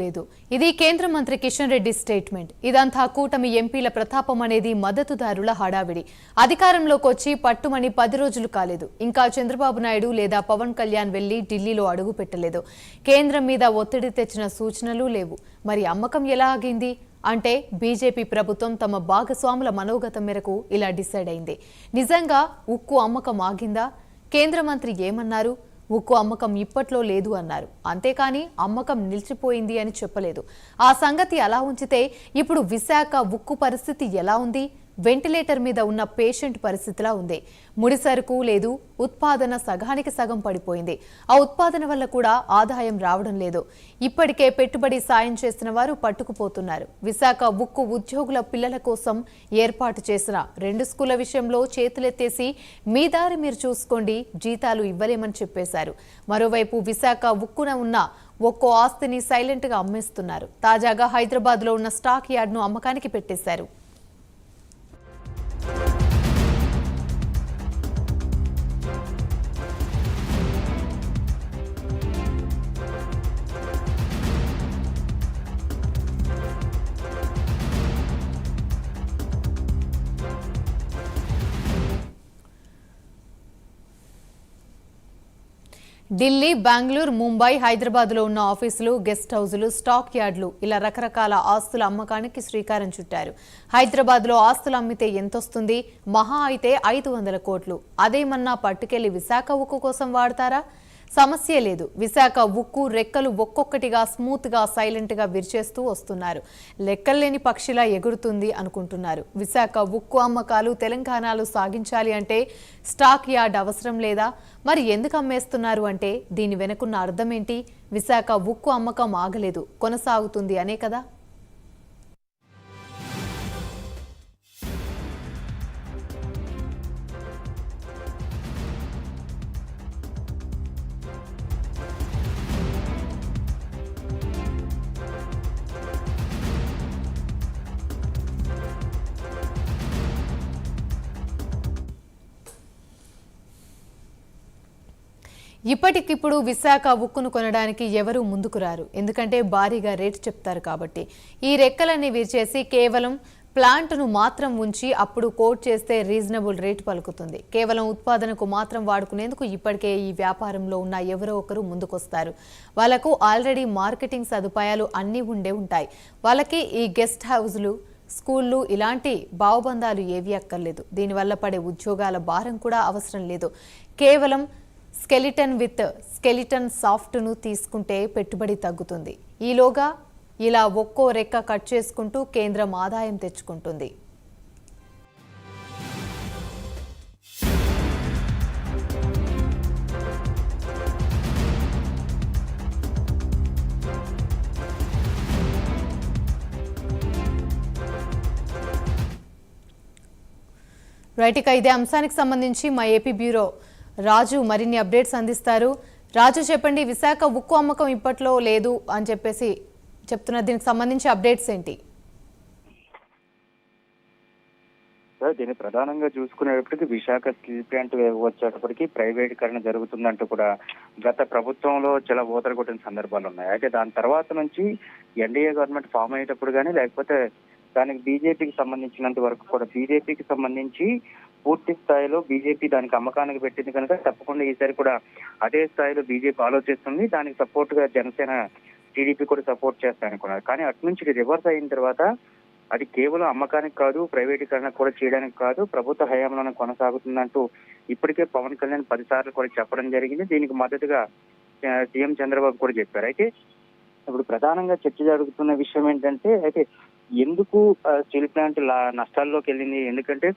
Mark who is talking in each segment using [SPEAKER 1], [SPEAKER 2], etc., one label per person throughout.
[SPEAKER 1] లేదు. ఇది కేంద్ర మంత్రి కిషన్ రెడ్డి స్టేట్మెంట్. ఇదంతా కూటమి ఎంపీల ప్రతాపం అనేది మద్దతుదారుల హడావిడి. అధికారంలోకి వచ్చి పట్టుమని 10 రోజులు కాలేదు. ఇంకా చంద్రబాబు నాయుడు లేదా పవన్ కళ్యాణ్ వెళ్లి ఢిల్లీలో అడుగు పెట్టలేదు. కేంద్రం మీద ఒత్తిడి తెచ్చిన సూచనలు లేవు. మరి అమ్మకం ఎలా ఆగింది అంటే బీజేపీ ప్రభుత్వం తమ భాగస్వాముల మనోగతం మేరకు ఇలా డిసైడ్ అయింది. నిజంగా ఉక్కు అమ్మకం ఆగిందా? కేంద్ర మంత్రి ఏమన్నారు? ఉక్కు అమ్మకం ఇప్పట్లో లేదు అన్నారు. అంతేకాని అమ్మకం నిలిచిపోయింది అని చెప్పలేదు. ఆ సంగతి అలా ఉంచితే ఇప్పుడు విశాఖ ఉక్కు పరిస్థితి ఎలా ఉంది? వెంటిలేటర్ మీద ఉన్న పేషెంట్ పరిస్థితిలా ఉంది. ముడి సరుకు లేదు, ఉత్పాదన సగానికి సగం పడిపోయింది. ఆ ఉత్పాదన వల్ల కూడా ఆదాయం రావడం లేదు. ఇప్పటికే పెట్టుబడి సాయం చేసిన వారు పట్టుకుపోతున్నారు. విశాఖ ఉక్కు ఉద్యోగుల పిల్లల కోసం ఏర్పాటు చేసిన 2 స్కూళ్ల విషయంలో చేతులెత్తేసి మీ దారి మీరు చూసుకోండి, జీతాలు ఇవ్వలేమని చెప్పేశారు. మరోవైపు విశాఖ ఉక్కున ఉన్న ఒక్కో ఆస్తిని సైలెంట్ గా అమ్మేస్తున్నారు. తాజాగా హైదరాబాద్ లో ఉన్న స్టాక్ యార్డ్ ను అమ్మకానికి పెట్టేశారు. ఢిల్లీ, బెంగళూరు, ముంబై, హైదరాబాద్లో ఉన్న ఆఫీసులు, గెస్ట్ హౌజులు, స్టాక్ యార్డులు ఇలా రకరకాల ఆస్తుల అమ్మకానికి శ్రీకారం చుట్టారు. హైదరాబాద్లో ఆస్తులు అమ్మితే ఎంతొస్తుంది? మహా అయితే 500 కోట్లు. అదేమన్నా పట్టుకెళ్లి విశాఖ ఉక్కు కోసం వాడతారా? సమస్య లేదు. విశాఖ ఉక్కు రెక్కలు ఒక్కొక్కటిగా స్మూత్ గా సైలెంట్ గా విరిచేస్తూ వస్తున్నారు. లెక్కల్లేని పక్షిలా ఎగురుతుంది అనుకుంటున్నారు. విశాఖ ఉక్కు అమ్మకాలు తెలంగాణలో సాగించాలి అంటే స్టాక్ యార్డ్ అవసరం లేదా? మరి ఎందుకు అమ్మేస్తున్నారు అంటే దీని వెనుకున్న అర్థమేంటి? విశాఖ ఉక్కు అమ్మకం ఆగలేదు, కొనసాగుతుంది అనే కదా. ఇప్పటికిప్పుడు విశాఖ ఉక్కును కొనడానికి ఎవరూ ముందుకు రారు. ఎందుకంటే భారీగా రేటు చెప్తారు కాబట్టి. ఈ రెక్కలన్నీ విరిచేసి కేవలం ప్లాంట్ను మాత్రం ఉంచి అప్పుడు కోట్ చేస్తే రీజనబుల్ రేటు పలుకుతుంది. కేవలం ఉత్పాదనకు మాత్రం వాడుకునేందుకు ఇప్పటికే ఈ వ్యాపారంలో ఉన్న ఎవరో ఒకరు ముందుకొస్తారు. వాళ్లకు ఆల్రెడీ మార్కెటింగ్ సదుపాయాలు అన్నీ ఉండే ఉంటాయి. వాళ్ళకి ఈ గెస్ట్ హౌస్లు, స్కూళ్లు ఇలాంటి భావబంధాలు ఏవీ అక్కర్లేదు. దీనివల్ల పడే ఉద్యోగాల భారం కూడా అవసరం లేదు. కేవలం స్కెలిటన్ విత్ స్కెలిటన్ సాఫ్ట్ను తీసుకుంటే పెట్టుబడి తగ్గుతుంది. ఈలోగా ఇలా ఒక్కో రెక్క కట్ చేసుకుంటూ కేంద్రం ఆదాయం తెచ్చుకుంటుంది. రైట్, ఇక ఇదే అంశానికి సంబంధించి మా ఏపీ బ్యూరో రాజు మరిన్ని అప్డేట్స్ అందిస్తారు. రాజు చెప్పండి, విశాఖ ఉక్కు అమ్మకం ఇప్పట్లో లేదు అని చెప్పేసి చెప్తున్నారు. దీనికి సంబంధించి అప్డేట్స్ ఏంటి?
[SPEAKER 2] దీన్ని ప్రధానంగా చూసుకునేటప్పటికి విశాఖ స్టీల్ ప్లాంట్ వచ్చేటప్పటికి ప్రైవేటీకరణ జరుగుతుందంటూ కూడా గత ప్రభుత్వంలో చాలా ఊతర కొట్టిన సందర్భాలు ఉన్నాయి. అయితే దాని తర్వాత నుంచి ఎన్డీఏ గవర్నమెంట్ ఫామ్ అయ్యేటప్పుడు కానీ లేకపోతే దానికి బీజేపీకి సంబంధించినంత వరకు కూడా బీజేపీకి సంబంధించి పూర్తి స్థాయిలో బీజేపీ దానికి అమ్మకానికి పెట్టింది కనుక తప్పకుండా ఈసారి కూడా అదే స్థాయిలో బీజేపీ ఆలోచిస్తుంది. దానికి సపోర్ట్ గా జనసేన, టీడీపీ కూడా సపోర్ట్ చేస్తారనుకున్నారు. కానీ అటు నుంచి రివర్స్ అయిన తర్వాత అది కేవలం అమ్మకానికి కాదు, ప్రైవేటీకరణ కూడా చేయడానికి కాదు, ప్రభుత్వ హయాంలోనే కొనసాగుతుందంటూ ఇప్పటికే పవన్ కళ్యాణ్ 10 సార్లు కూడా చెప్పడం జరిగింది. దీనికి మద్దతుగా సీఎం చంద్రబాబు కూడా చెప్పారు. అయితే ఇప్పుడు ప్రధానంగా చర్చ జరుగుతున్న విషయం ఏంటంటే, అయితే ఎందుకు స్టీల్ ప్లాంట్ నష్టాల్లోకి వెళ్ళింది? ఎందుకంటే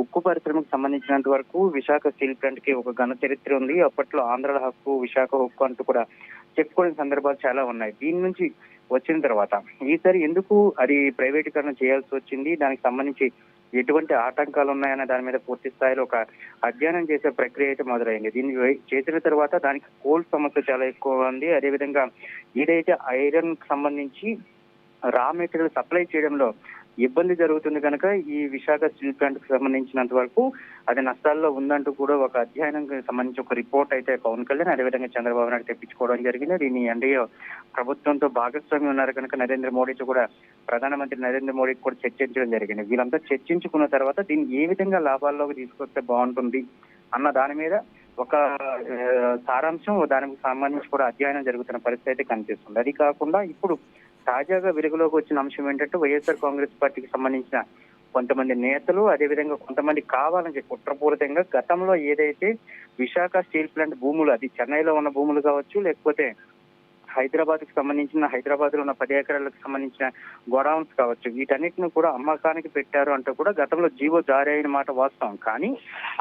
[SPEAKER 2] ఉక్కు పరిశ్రమకు సంబంధించినంత వరకు విశాఖ స్టీల్ ప్లాంట్ కి ఒక ఘన చరిత్ర ఉంది. అప్పట్లో ఆంధ్రాల హక్కు, విశాఖ హక్కు అంటూ కూడా చెప్పుకునే సందర్భాలు చాలా ఉన్నాయి. దీని నుంచి వచ్చిన తర్వాత ఈసారి ఎందుకు అది ప్రైవేటీకరణ చేయాల్సి వచ్చింది, దానికి సంబంధించి ఎటువంటి ఆటంకాలు ఉన్నాయన్న దాని మీద పూర్తి స్థాయిలో ఒక అధ్యయనం చేసే ప్రక్రియ అయితే మొదలైంది. దీన్ని చేసిన తర్వాత దానికి కోల్ సమస్య చాలా ఎక్కువ ఉంది. అదేవిధంగా ఏదైతే ఐరన్ కి సంబంధించి రా మెటీరియల్ సప్లై చేయడంలో ఇబ్బంది జరుగుతుంది కనుక ఈ విశాఖ స్టీల్ ప్లాంట్ కు సంబంధించినంత వరకు అది నష్టాల్లో ఉందంటూ కూడా ఒక అధ్యయనానికి సంబంధించి ఒక రిపోర్ట్ అయితే పవన్ కళ్యాణ్ అదేవిధంగా చంద్రబాబు నాయుడు తెప్పించుకోవడం జరిగింది. దీన్ని ఎన్డీఏ ప్రభుత్వంతో భాగస్వామి ఉన్నారు కనుక నరేంద్ర మోడీతో కూడా ప్రధానమంత్రి నరేంద్ర మోడీకి కూడా చర్చించడం జరిగింది. వీళ్ళంతా చర్చించుకున్న తర్వాత దీన్ని ఏ విధంగా లాభాల్లోకి తీసుకొస్తే బాగుంటుంది అన్న దాని మీద ఒక సారాంశం దానికి సంబంధించి కూడా అధ్యయనం జరుగుతున్న పరిస్థితి అయితే కనిపిస్తుంది. అది కాకుండా ఇప్పుడు తాజాగా వెలుగులోకి వచ్చిన అంశం ఏంటంటే వైఎస్ఆర్ కాంగ్రెస్ పార్టీకి సంబంధించిన కొంతమంది నేతలు అదేవిధంగా కొంతమంది కావాలని చెప్పి కుట్రపూరితంగా గతంలో ఏదైతే విశాఖ స్టీల్ ప్లాంట్ భూములు అది చెన్నైలో ఉన్న భూములు కావచ్చు లేకపోతే హైదరాబాద్ కి సంబంధించిన హైదరాబాద్ లో ఉన్న 10 ఎకరాలకు సంబంధించిన గోడౌన్స్ కావచ్చు వీటన్నిటిని కూడా అమ్మకానికి పెట్టారు అంటూ కూడా గతంలో జీవో జారీ అయిన మాట వాస్తవం. కానీ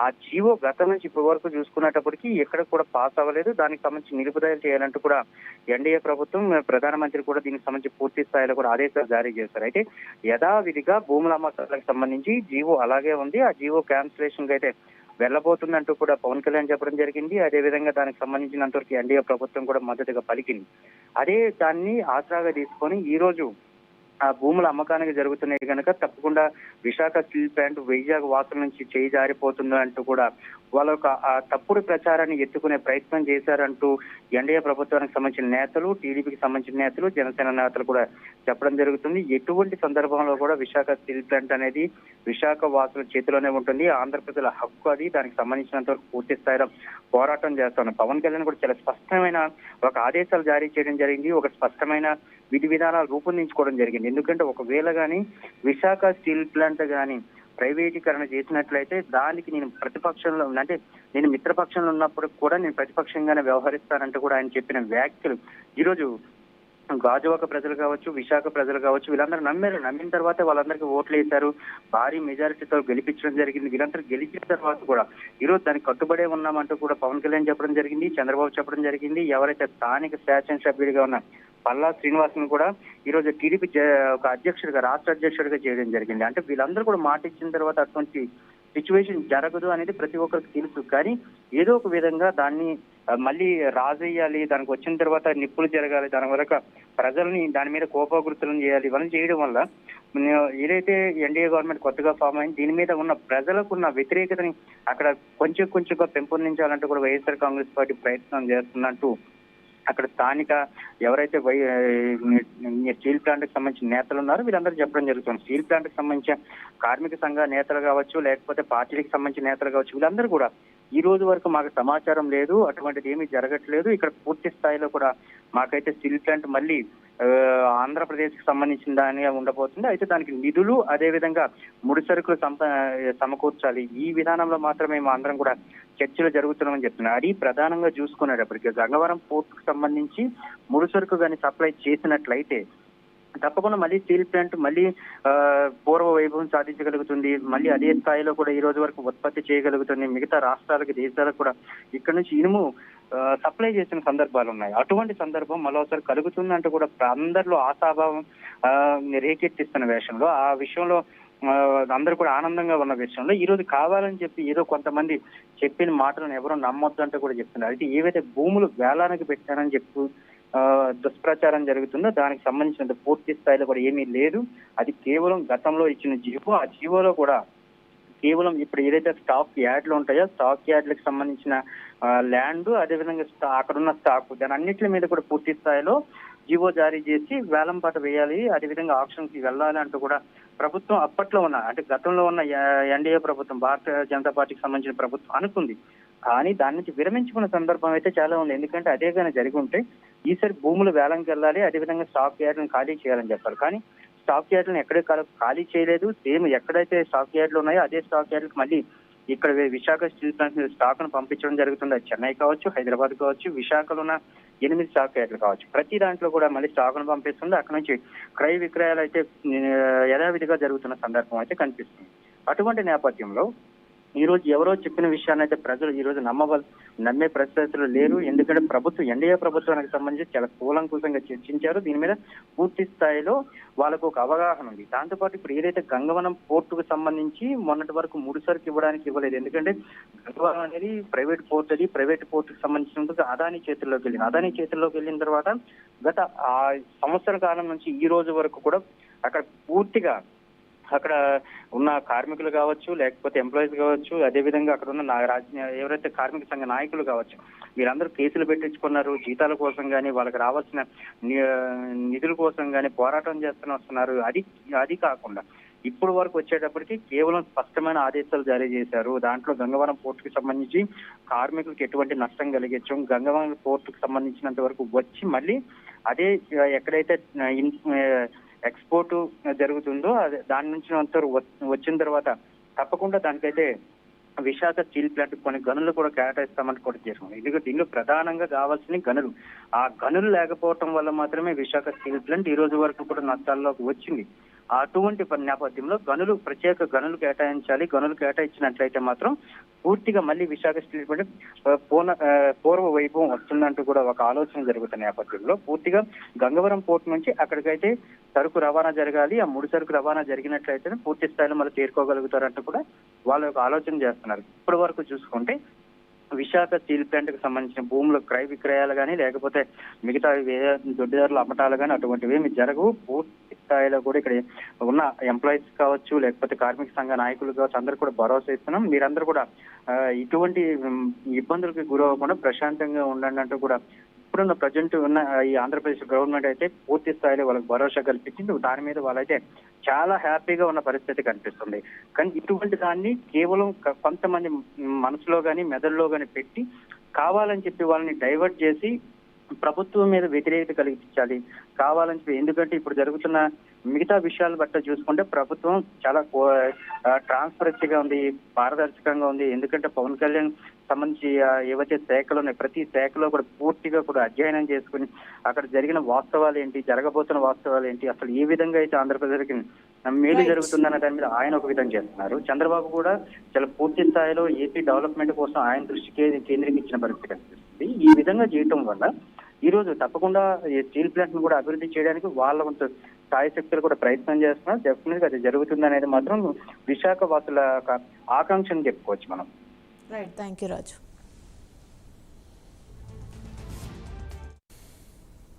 [SPEAKER 2] ఆ జీవో గతం నుంచి ఇప్పటి వరకు చూసుకునేటప్పటికీ ఎక్కడ కూడా పాస్ అవ్వలేదు. దానికి సంబంధించి నిలుపుదల చేయాలంటూ కూడా ఎన్డీఏ ప్రభుత్వం ప్రధానమంత్రి కూడా దీనికి సంబంధించి పూర్తి స్థాయిలో కూడా ఆదేశాలు జారీ చేశారు. అయితే యథావిధిగా భూముల అమ్మకాలకు సంబంధించి జీవో అలాగే ఉంది. ఆ జీవో క్యాన్సిలేషన్ అయితే వెళ్లబోతుందంటూ కూడా పవన్ కళ్యాణ్ చెప్పడం జరిగింది. అదేవిధంగా దానికి సంబంధించినంత వరకు ఎన్డీఏ ప్రభుత్వం కూడా మద్దతుగా పలికింది. అదే దాన్ని ఆసరాగా తీసుకొని ఈ రోజు ఆ భూముల అమ్మకానికి జరుగుతున్నాయి కనుక తప్పకుండా విశాఖ స్టీల్ ప్లాంట్ వైజాగ్ వాసుల నుంచి చేయి జారిపోతుంది అంటూ కూడా వాళ్ళ ఆ తప్పుడు ప్రచారాన్ని ఎత్తుకునే ప్రయత్నం చేశారంటూ ఎన్డీఏ ప్రభుత్వానికి సంబంధించిన నేతలు టీడీపీకి సంబంధించిన నేతలు జనసేన నేతలు కూడా చెప్పడం జరుగుతుంది. ఎటువంటి సందర్భంలో కూడా విశాఖ స్టీల్ ప్లాంట్ అనేది విశాఖ వాసుల చేతిలోనే ఉంటుంది. ఆంధ్ర ప్రజల హక్కు అది. దానికి సంబంధించినంత వరకు పూర్తి స్థాయిలో పోరాటం చేస్తాను. పవన్ కళ్యాణ్ కూడా చాలా స్పష్టమైన ఒక ఆదేశాలు జారీ చేయడం జరిగింది. ఒక స్పష్టమైన విధి విధానాలు రూపొందించుకోవడం జరిగింది. ఎందుకంటే ఒకవేళ కానీ విశాఖ స్టీల్ ప్లాంట్ కానీ ప్రైవేటీకరణ చేసినట్లయితే దానికి నేను ప్రతిపక్షంలో అంటే నేను మిత్రపక్షంలో ఉన్నప్పుడు కూడా నేను ప్రతిపక్షంగానే వ్యవహరిస్తానంటూ కూడా ఆయన చెప్పిన వ్యాఖ్యలు ఈరోజు గాజువాక ప్రజలు కావచ్చు విశాఖ ప్రజలు కావచ్చు వీళ్ళందరూ నమ్మారు. నమ్మిన తర్వాత వాళ్ళందరికీ ఓట్లు వేశారు. భారీ మెజారిటీతో గెలిపించడం జరిగింది. వీళ్ళందరూ గెలిచిన తర్వాత కూడా ఈరోజు దానికి కట్టుబడే ఉన్నామంటూ కూడా పవన్ కళ్యాణ్ చెప్పడం జరిగింది. చంద్రబాబు చెప్పడం జరిగింది. ఎవరైతే స్థానిక శాసనసభ్యుడిగా ఉన్న పల్లా శ్రీనివాసును కూడా ఈ రోజు టీడీపీ ఒక అధ్యక్షుడిగా రాష్ట్ర అధ్యక్షుడిగా చేయడం జరిగింది. అంటే వీళ్ళందరూ కూడా మాట ఇచ్చిన తర్వాత అటువంటి సిచ్యువేషన్ జరగదు అనేది ప్రతి ఒక్కరికి తెలుసు. కానీ ఏదో ఒక విధంగా దాన్ని మళ్ళీ రాజేయాలి, దానికి వచ్చిన తర్వాత నిప్పులు జరగాలి, దాని వరకు ప్రజల్ని దాని మీద కోపగుర్తులను చేయాలి. ఇవన్నీ చేయడం వల్ల ఏదైతే ఎన్డీఏ గవర్నమెంట్ కొత్తగా ఫామ్ అయింది దీని మీద ఉన్న ప్రజలకు ఉన్న వ్యతిరేకతని అక్కడ కొంచెంగా పెంపొందించాలంటూ కూడా వైఎస్ఆర్ కాంగ్రెస్ పార్టీ ప్రయత్నం చేస్తున్నట్టు అక్కడ స్థానిక ఎవరైతే స్టీల్ ప్లాంట్ కి సంబంధించిన నేతలు ఉన్నారో వీళ్ళందరూ చెప్పడం జరుగుతుంది. స్టీల్ ప్లాంట్ కి సంబంధించిన కార్మిక సంఘ నేతలు కావచ్చు లేకపోతే పార్టీలకు సంబంధించిన నేతలు కావచ్చు వీళ్ళందరూ కూడా ఈ రోజు వరకు మాకు సమాచారం లేదు, అటువంటిది ఏమీ జరగట్లేదు. ఇక్కడ పూర్తి స్థాయిలో కూడా మాకైతే స్టీల్ ప్లాంట్ మళ్ళీ ఆంధ్రప్రదేశ్ కి సంబంధించిన దానిగా ఉండబోతుంది. అయితే దానికి నిధులు అదేవిధంగా ముడి సరుకులు సమకూర్చాలి. ఈ విధానంలో మాత్రమే మేము అందరం కూడా చర్చలు జరుగుతున్నామని చెప్తున్నారు. అది ప్రధానంగా చూసుకునేటప్పటికీ గంగవరం పోర్ట్ కు సంబంధించి ముడి సరుకు కానీ సప్లై చేసినట్లయితే తప్పకుండా మళ్ళీ స్టీల్ ప్లాంట్ మళ్ళీ పూర్వ వైభవం సాధించగలుగుతుంది. మళ్ళీ అదే స్థాయిలో కూడా ఈ రోజు వరకు ఉత్పత్తి చేయగలుగుతుంది. మిగతా రాష్ట్రాలకు దేశాలకు కూడా ఇక్కడ నుంచి ఇనుము సప్లై చేసిన సందర్భాలు ఉన్నాయి. అటువంటి సందర్భం మరోసారి కలుగుతుందంటూ కూడా అందరిలో ఆశాభావం రేకెత్తిస్తున్న విషయంలో ఆ విషయంలో అందరూ కూడా ఆనందంగా ఉన్న విషయంలో ఈ రోజు కావాలని చెప్పి ఏదో కొంతమంది చెప్పిన మాటలను ఎవరూ నమ్మొద్దు అంటూ కూడా చెప్తున్నారు. అయితే ఏవైతే భూములు వేలానికి పెట్టారని చెప్పి దుష్ప్రచారం జరుగుతుందో దానికి సంబంధించిన పూర్తి స్థాయిలో కూడా ఏమీ లేదు. అది కేవలం గతంలో ఇచ్చిన జీవో. ఆ జీవోలో కూడా కేవలం ఇప్పుడు ఏదైతే స్టాక్ యార్డ్లు ఉంటాయో స్టాక్ యార్డ్లకు సంబంధించిన ల్యాండ్ అదేవిధంగా అక్కడున్న స్టాక్ దాని అన్నింటి మీద కూడా పూర్తి స్థాయిలో జీవో జారీ చేసి వేలంపాట వేయాలి, అదేవిధంగా ఆప్షన్ కి వెళ్ళాలి అంటూ కూడా ప్రభుత్వం అప్పట్లో ఉన్న అంటే గతంలో ఉన్న ఎన్డీఏ ప్రభుత్వం భారతీయ జనతా పార్టీకి సంబంధించిన ప్రభుత్వం అనుకుంది. కానీ దాని నుంచి విరమించుకున్న సందర్భం అయితే చాలా ఉంది. ఎందుకంటే అదే కానీ జరిగి ఉంటే ఈసారి భూములు వేలంకి వెళ్ళాలి, అదేవిధంగా స్టాక్ యార్డ్లను ఖాళీ చేయాలని చెప్పారు. కానీ స్టాక్ యార్డ్లను ఎక్కడే ఖాళీ చేయలేదు. సేమ్ ఎక్కడైతే స్టాక్ యార్డ్లు ఉన్నాయో అదే స్టాక్ యార్డ్లకు మళ్ళీ ఇక్కడ విశాఖ స్టీల్ ప్లాంట్ స్టాక్ ను పంపించడం జరుగుతుంది. అది చెన్నై కావచ్చు, హైదరాబాద్ కావచ్చు, విశాఖలో ఉన్న 8 స్టాక్ యార్డ్లు కావచ్చు. ప్రతి దాంట్లో కూడా మళ్ళీ స్టాక్ ను పంపిస్తుంది. అక్కడ నుంచి క్రయ విక్రయాలు అయితే యథావిధిగా జరుగుతున్న సందర్భం అయితే కనిపిస్తుంది. అటువంటి నేపథ్యంలో ఈ రోజు ఎవరో చెప్పిన విషయాన్ని అయితే ప్రజలు ఈ రోజు నమ్మే పరిస్థితులు లేరు. ఎందుకంటే ప్రభుత్వం ఎన్డీఏ ప్రభుత్వానికి సంబంధించి చాలా కూలంకుషంగా చర్చించారు. దీని మీద పూర్తి స్థాయిలో వాళ్ళకు ఒక అవగాహన ఉంది. దాంతోపాటు ఇప్పుడు ఏదైతే గంగవరం పోర్టుకు సంబంధించి మొన్నటి వరకు ముడి సరుకు ఇవ్వలేదు. ఎందుకంటే గంగవరం అనేది ప్రైవేట్ పోర్ట్, అది ప్రైవేట్ పోర్టుకు సంబంధించినందుకు అదానీ చేతుల్లోకి వెళ్ళింది. అదానీ చేతుల్లోకి వెళ్ళిన తర్వాత గత సంవత్సర కాలం నుంచి ఈ రోజు వరకు కూడా అక్కడ పూర్తిగా అక్కడ ఉన్న కార్మికులు కావచ్చు, లేకపోతే ఎంప్లాయీస్ కావచ్చు, అదేవిధంగా అక్కడ ఉన్న ఎవరైతే కార్మిక సంఘ నాయకులు కావచ్చు, వీరందరూ కేసులు పెట్టించుకున్నారు. జీతాల కోసం కానీ, వాళ్ళకి రావాల్సిన నిధుల కోసం కానీ పోరాటం చేస్తూనే వస్తున్నారు. అది కాకుండా ఇప్పుడు వరకు వచ్చేటప్పటికి కేవలం స్పష్టమైన ఆదేశాలు జారీ చేశారు. దాంట్లో గంగవరం పోర్టుకి సంబంధించి కార్మికులకు ఎటువంటి నష్టం కలిగించం, గంగవరం పోర్టుకు సంబంధించినంత వరకు వచ్చి మళ్ళీ అదే ఎక్కడైతే ఎక్స్పోర్ట్ జరుగుతుందో దాని నుంచి అంతా వచ్చిన తర్వాత తప్పకుండా దానికైతే విశాఖ స్టీల్ ప్లాంట్ కొన్ని గనులు కూడా కేటాయిస్తామని కూడా చేసాం. ఎందుకంటే దీనిలో ప్రధానంగా కావాల్సిన గనులు. ఆ గనులు లేకపోవటం వల్ల మాత్రమే విశాఖ స్టీల్ ప్లాంట్ ఈ రోజు వరకు కూడా నష్టాల్లోకి వచ్చింది. అటువంటి నేపథ్యంలో ప్రత్యేక గనులు కేటాయించాలి. గనులు కేటాయించినట్లయితే మాత్రం పూర్తిగా మళ్ళీ విశాఖ స్టీల్ ప్లాంట్ పూర్వ వైభవం వస్తుందంటూ కూడా ఒక ఆలోచన జరుగుతున్న నేపథ్యంలో పూర్తిగా గంగవరం పోర్ట్ నుంచి అక్కడికైతే సరుకు రవాణా జరగాలి. ఆ ముడి సరుకు రవాణా జరిగినట్లయితే పూర్తి స్థాయిలో మళ్ళీ చేరుకోగలుగుతారంటూ కూడా వాళ్ళు ఒక ఆలోచన చేస్తున్నారు. ఇప్పటి వరకు చూసుకుంటే విశాఖ స్టీల్ ప్లాంట్ కి సంబంధించిన భూముల క్రయ విక్రయాలు కానీ, లేకపోతే మిగతా దొడ్డిదారుల అమ్మటాలు కానీ అటువంటివి ఏమి జరగవు. పూర్తి స్థాయిలో కూడా ఇక్కడ ఉన్న ఎంప్లాయీస్ కావచ్చు, లేకపోతే కార్మిక సంఘ నాయకులు కావచ్చు, అందరూ కూడా భరోసా ఇస్తున్నాం. మీరందరూ కూడా ఇటువంటి ఇబ్బందులకు గురవ్వకుండా ప్రశాంతంగా ఉండండి అంటూ కూడా ఇప్పుడున్న ప్రజెంట్ ఉన్న ఈ ఆంధ్రప్రదేశ్ గవర్నమెంట్ అయితే పూర్తి స్థాయిలో వాళ్ళకి భరోసా కల్పించింది. దాని మీద వాళ్ళైతే చాలా హ్యాపీగా ఉన్న పరిస్థితి కనిపిస్తుంది. కానీ ఇటువంటి దాన్ని కేవలం కొంతమంది మనసులో కానీ మెదడులో కానీ పెట్టి కావాలని చెప్పి వాళ్ళని డైవర్ట్ చేసి ప్రభుత్వం మీద వ్యతిరేకత కలిగించాలి కావాలని చెప్పి. ఎందుకంటే ఇప్పుడు జరుగుతున్న మిగతా విషయాలు బట్టి చూసుకుంటే ప్రభుత్వం చాలా ట్రాన్స్పరెన్సీగా ఉంది, పారదర్శకంగా ఉంది. ఎందుకంటే పవన్ కళ్యాణ్ సంబంధించి ఏవైతే శాఖలు ఉన్నాయి ప్రతి శాఖలో కూడా పూర్తిగా కూడా అధ్యయనం చేసుకుని అక్కడ జరిగిన వాస్తవాలు ఏంటి, జరగబోతున్న వాస్తవాలు ఏంటి, అసలు ఏ విధంగా అయితే ఆంధ్రప్రదేశ్కి మేలు జరుగుతుందన్న దాని మీద ఆయన ఒక విధంగా చేస్తున్నారు. చంద్రబాబు కూడా చాలా పూర్తి స్థాయిలో ఏపీ డెవలప్మెంట్ కోసం ఆయన దృష్టికి కేంద్రీకరించిన పరిస్థితి కనిపిస్తుంది. ఈ విధంగా చేయటం వల్ల ఈ రోజు తప్పకుండా ఈ స్టీల్ ప్లాంట్ ను కూడా అభివృద్ధి చేయడానికి వాళ్ళ కొంత స్థాయి శక్తులు కూడా ప్రయత్నం చేస్తున్నారు. డెఫినెట్ గా అది జరుగుతుంది అనేది మాత్రం విశాఖ వాసుల ఆకాంక్షను చెప్పుకోవచ్చు మనం.
[SPEAKER 1] Right, thank you Raju.